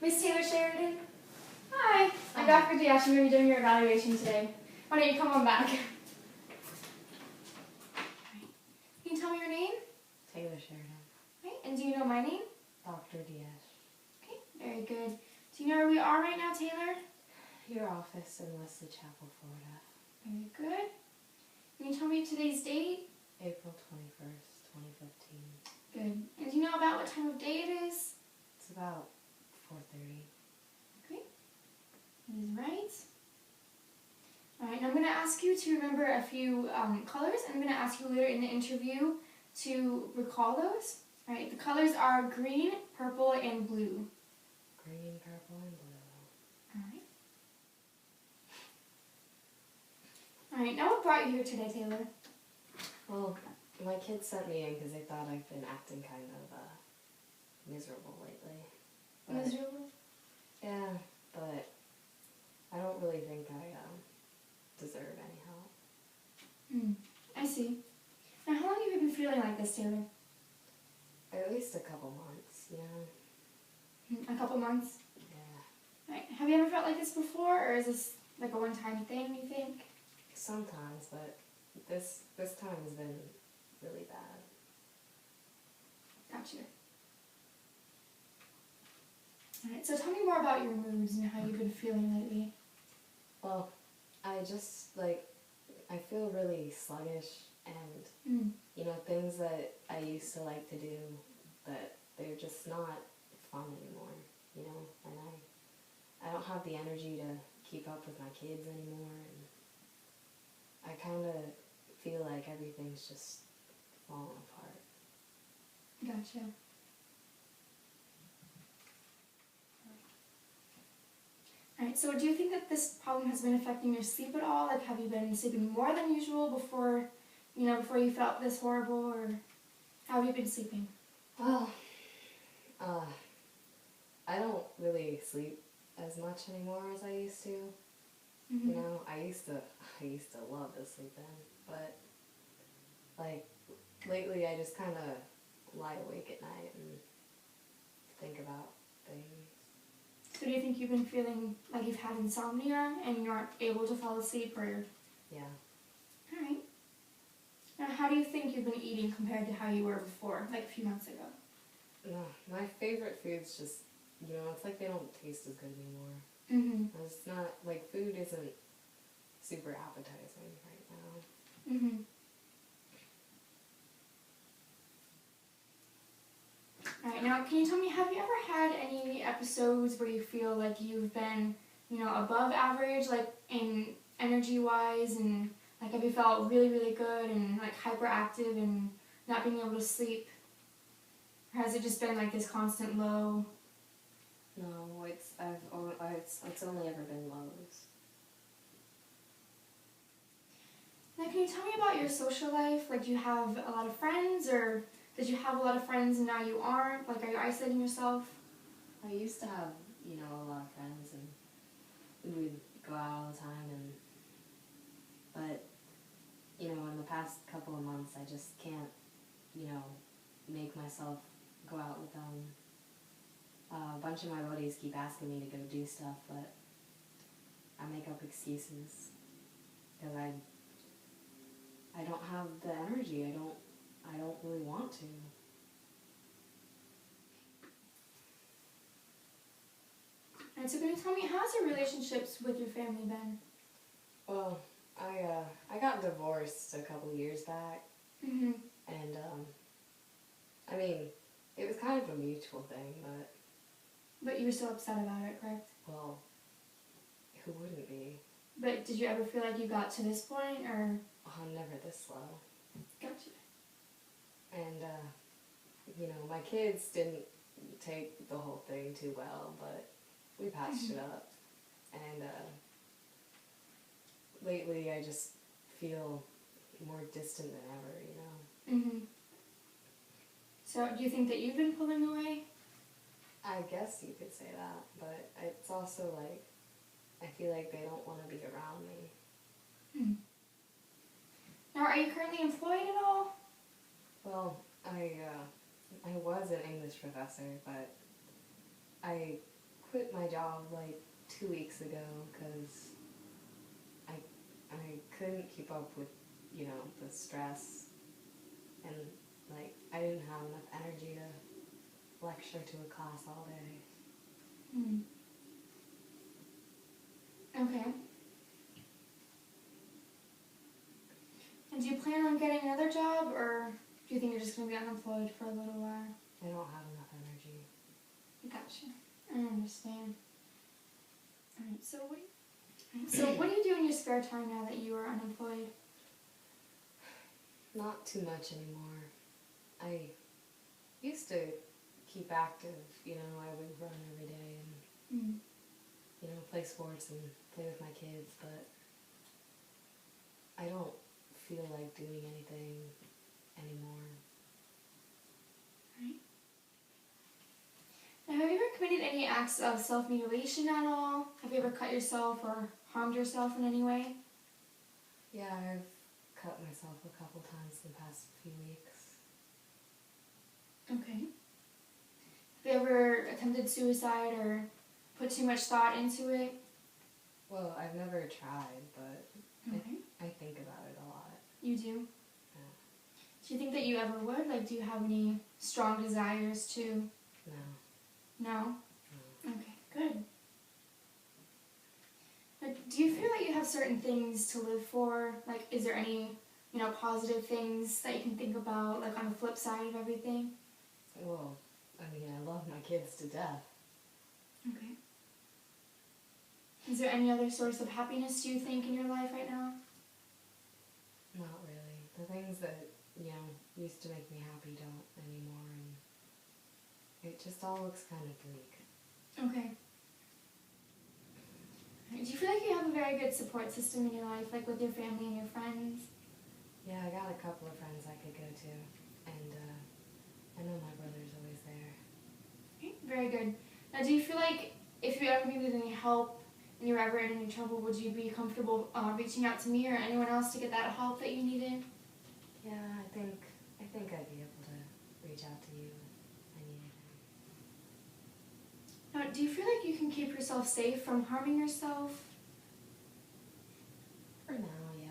Miss Taylor Sheridan? Hi. I'm Dr. Diaz. I'm going to be doing your evaluation today. Why don't you come on back? Can you tell me your name? Taylor Sheridan. Right. And do you know my name? Dr. Diaz. Okay, very good. Do you know where we are right now, Taylor? Your office in Wesley Chapel, Florida. Very good. Can you tell me today's date? April 21st, 2015. Good. And do you know about what time of day it is? It's about 4:30. Okay. That is right. Alright, now I'm going to ask you to remember a few colors. I'm going to ask you later in the interview to recall those. Alright, the colors are green, purple, and blue. Green, purple, and blue. Alright. Alright, now what brought you here today, Taylor? Well, my kids sent me in because they thought I've been acting kind of miserable lately. But, Miserable? yeah, but I don't really think I deserve any help. I see. Now, how long have you been feeling like this, Taylor? At least a couple months, you know? A couple months? Yeah. Right. Have you ever felt like this before, or is this like a one-time thing, you think? Sometimes, but this time has been really bad. Gotcha. Alright, so tell me more about your moods and how you've been feeling lately. Well, I just, I feel really sluggish and, you know, things that I used to like to do, that they're just not fun anymore, you know, and I don't have the energy to keep up with my kids anymore, and I kind of feel like everything's just falling apart. Gotcha. Alright, so do you think that this problem has been affecting your sleep at all? Like, have you been sleeping more than usual before you felt this horrible, or how have you been sleeping? Well, I don't really sleep as much anymore as I used to. You know, I used to love to sleep in, but, lately I just kind of lie awake at night and think about things. So do you think you've been feeling like you've had insomnia and you aren't able to fall asleep, or? Yeah. Alright. Now, how do you think you've been eating compared to how you were before, like a few months ago? No, my favorite foods just, you know, it's like they don't taste as good anymore. It's not, food isn't super appetizing right now. Alright, now can you tell me, have you ever had any episodes where you feel like you've been, above average, like in energy-wise, and like have you felt really, really good and like hyperactive and not being able to sleep? Or has it just been like this constant low? No, it's only ever been lows. Now can you tell me about your social life? Like, do you have a lot of friends, or did you have a lot of friends and now you aren't? Like, are you isolating yourself? I used to have, a lot of friends, and we would go out all the time, but, in the past couple of months, I just can't, make myself go out with them. A bunch of my buddies keep asking me to go do stuff, but I make up excuses, because I don't have the energy. I don't really want to. Alright, so can you tell me, how's your relationships with your family been? Well, I got divorced a couple years back, and, I mean, it was kind of a mutual thing, but... But you were still upset about it, correct? Well, who wouldn't be? But did you ever feel like you got to this point, or...? Oh, never this slow. Gotcha. And, my kids didn't take the whole thing too well, but we patched it up. And, lately I just feel more distant than ever, So do you think that you've been pulling away? I guess you could say that, but it's also I feel like they don't want to be around me. Now, are you currently employed at all? Well, I was an English professor, but I quit my job like 2 weeks ago because I couldn't keep up with, you know, the stress, and like I didn't have enough energy to lecture to a class all day. Hmm. Okay. And do you plan on getting another job, or do you think you're just going to be unemployed for a little while? I don't have enough energy. Gotcha. I understand. Alright, so what do you do in your spare time now that you are unemployed? Not too much anymore. I used to keep active, you know, I would run every day and, Mm. you know, play sports and play with my kids, but I don't feel like doing anything anymore. Right. Now, have you ever committed any acts of self-mutilation at all? Have you ever cut yourself or harmed yourself in any way? Yeah, I've cut myself a couple times in the past few weeks. Okay. Have you ever attempted suicide or put too much thought into it? Well, I've never tried, but Okay. I think about it a lot. You do? Yeah. Do you think that you ever would? Like, do you have any strong desires to? No. No? No. Okay, good. Like, do you feel like you have certain things to live for? Like, is there any, you know, positive things that you can think about, like, on the flip side of everything? Well, I mean, I love my kids to death. Okay. Is there any other source of happiness, do you think, in your life right now? Not really. The things that, you know, used to make me happy don't anymore, and it just all looks kind of bleak. Okay. Do you feel like you have a very good support system in your life, like with your family and your friends? Yeah, I got a couple of friends I could go to, and I know my brother's always there. Okay, very good. Now, do you feel like if you ever needed any help and you were ever in any trouble, would you be comfortable reaching out to me or anyone else to get that help that you needed? Yeah, I think I'd be able to reach out to you if I need anything. Now, do you feel like you can keep yourself safe from harming yourself? For now, yeah.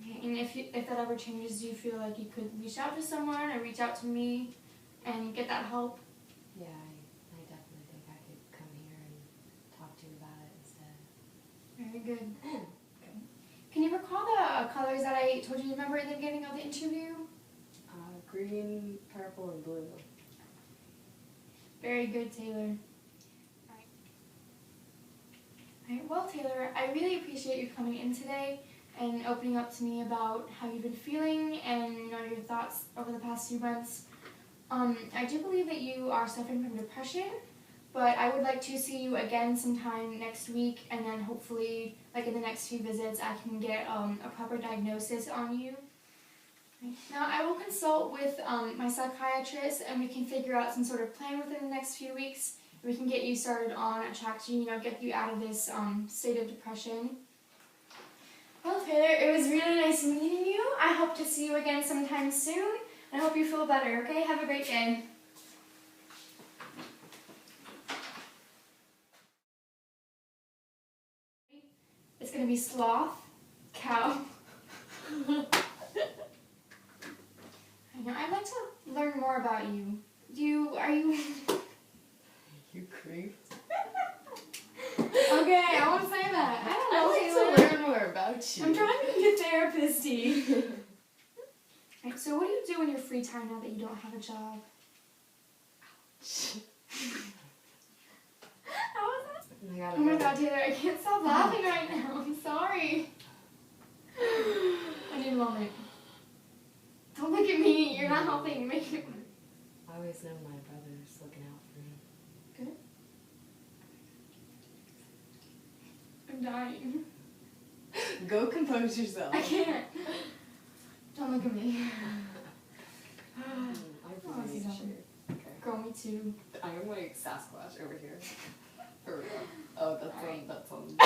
Okay, and if that ever changes, do you feel like you could reach out to someone or reach out to me and get that help? Yeah, I definitely think I could come here and talk to you about it instead. Very good. Can you recall the colors that I told you to remember at the beginning of the interview? Green, purple, and blue. Very good, Taylor. Alright, well, Taylor, I really appreciate you coming in today and opening up to me about how you've been feeling and, you know, your thoughts over the past few months. I do believe that you are suffering from depression, but I would like to see you again sometime next week, and then hopefully, like in the next few visits, I can get a proper diagnosis on you. Now, I will consult with my psychiatrist, and we can figure out some sort of plan within the next few weeks. We can get you started on a track to, you know, get you out of this state of depression. Well, Taylor, it was really nice meeting you. I hope to see you again sometime soon. I hope you feel better, okay? Have a great day. It's going to be sloth, cow. I know, I'd like to learn more about you. Are you... You creep. Okay, I won't say that. I don't know. I'd like to learn more about you. I'm trying to be a therapist-y. Right, so what do you do in your free time now that you don't have a job? How was that? Oh my god, Taylor, I can't stop laughing right now. I'm sorry. I need a moment. Don't look at me. You're not helping. You're making it worse. I always know my brother's looking out for me. Good. I'm dying. Go compose yourself. I can't. Don't look at me. I really Oh, should. Okay. Girl, me too. I am like Sasquatch over here. For real. Oh, that's on.